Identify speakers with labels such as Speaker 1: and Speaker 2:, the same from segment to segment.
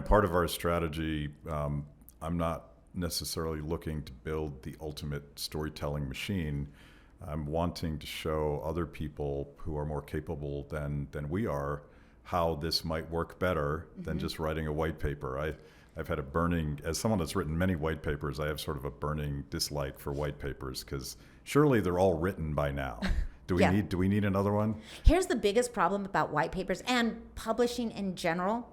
Speaker 1: Part of our strategy, I'm not necessarily looking to build the ultimate storytelling machine. I'm wanting to show other people who are more capable than we are how this might work better than just writing a white paper. I've had a burning, as someone that's written many white papers, I have sort of a burning dislike for white papers because surely they're all written by now. Do we need another one?
Speaker 2: Here's the biggest problem about white papers and publishing in general.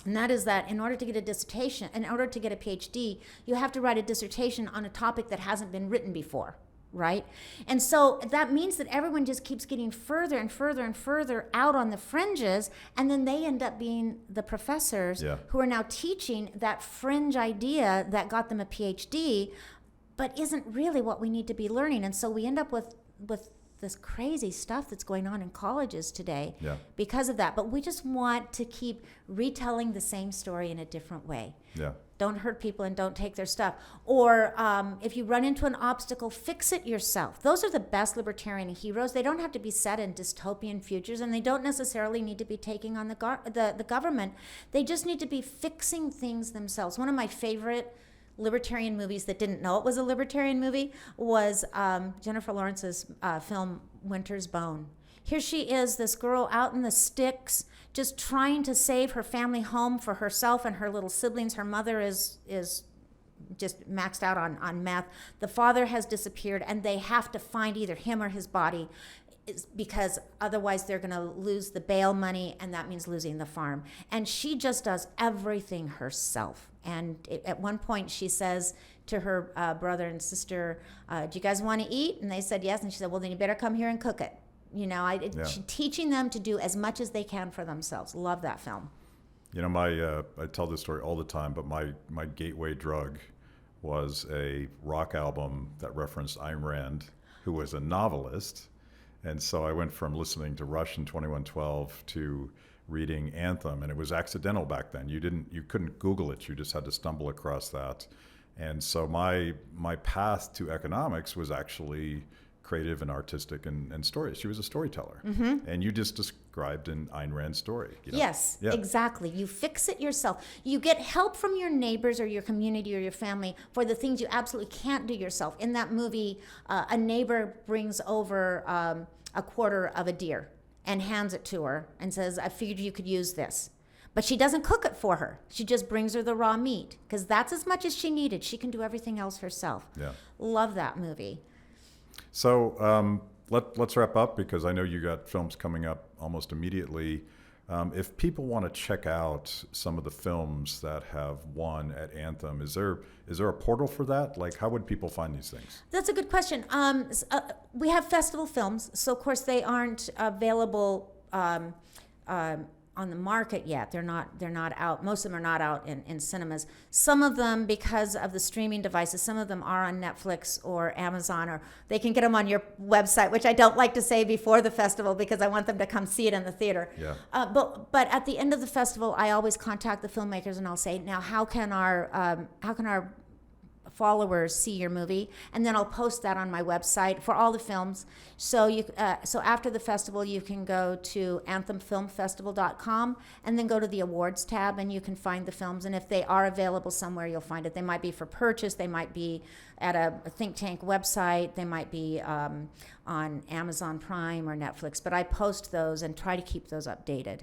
Speaker 2: And that is that in order to get a dissertation, in order to get a PhD, you have to write a dissertation on a topic that hasn't been written before, right? And so that means that everyone just keeps getting further and further and further out on the fringes, and then they end up being the professors who are now teaching that fringe idea that got them a PhD, but isn't really what we need to be learning. And so we end up with this crazy stuff that's going on in colleges today because of that. But we just want to keep retelling the same story in a different way.
Speaker 1: Yeah.
Speaker 2: Don't hurt people and don't take their stuff. Or if you run into an obstacle, fix it yourself. Those are the best libertarian heroes. They don't have to be set in dystopian futures, and they don't necessarily need to be taking on the government. They just need to be fixing things themselves. One of my favorite libertarian movies that didn't know it was a libertarian movie was Jennifer Lawrence's film Winter's Bone. Here she is, this girl out in the sticks, just trying to save her family home for herself and her little siblings. Her mother is just maxed out on meth. The father has disappeared, and they have to find either him or his body, because otherwise they're going to lose the bail money, and that means losing the farm. And she just does everything herself. And at one point she says to her brother and sister, do you guys want to eat? And they said yes. And she said, well, then you better come here and cook it. Teaching them to do as much as they can for themselves. Love that film.
Speaker 1: I tell this story all the time, but my gateway drug was a rock album that referenced Ayn Rand, who was a novelist. And so I went from listening to Rush in 2112 to reading Anthem, and it was accidental back then. You couldn't Google it. You just had to stumble across that. And so my path to economics was actually creative and artistic and stories. She was a storyteller. And you just described an Ayn Rand story.
Speaker 2: Yes, exactly. You fix it yourself. You get help from your neighbors or your community or your family for the things you absolutely can't do yourself. In that movie, a neighbor brings over a quarter of a deer and hands it to her and says, I figured you could use this. But she doesn't cook it for her. She just brings her the raw meat because that's as much as she needed. She can do everything else herself.
Speaker 1: Yeah.
Speaker 2: Love that movie.
Speaker 1: So let's wrap up because I know you got films coming up almost immediately. If people want to check out some of the films that have won at Anthem, is there a portal for that? Like, how would people find these things?
Speaker 2: That's a good question. We have festival films, so of course they aren't available on the market yet. They're not out. Most of them are not out in cinemas. Some of them, because of the streaming devices, some of them are on Netflix or Amazon, or they can get them on your website, which I don't like to say before the festival because I want them to come see it in the theater.
Speaker 1: Yeah.
Speaker 2: But at the end of the festival, I always contact the filmmakers and I'll say, now how can our followers see your movie? And then I'll post that on my website for all the films. So so after the festival, you can go to anthemfilmfestival.com and then go to the awards tab and you can find the films. And if they are available somewhere, you'll find it. They might be for purchase. They might be at a think tank website. They might be on Amazon Prime or Netflix. But I post those and try to keep those updated.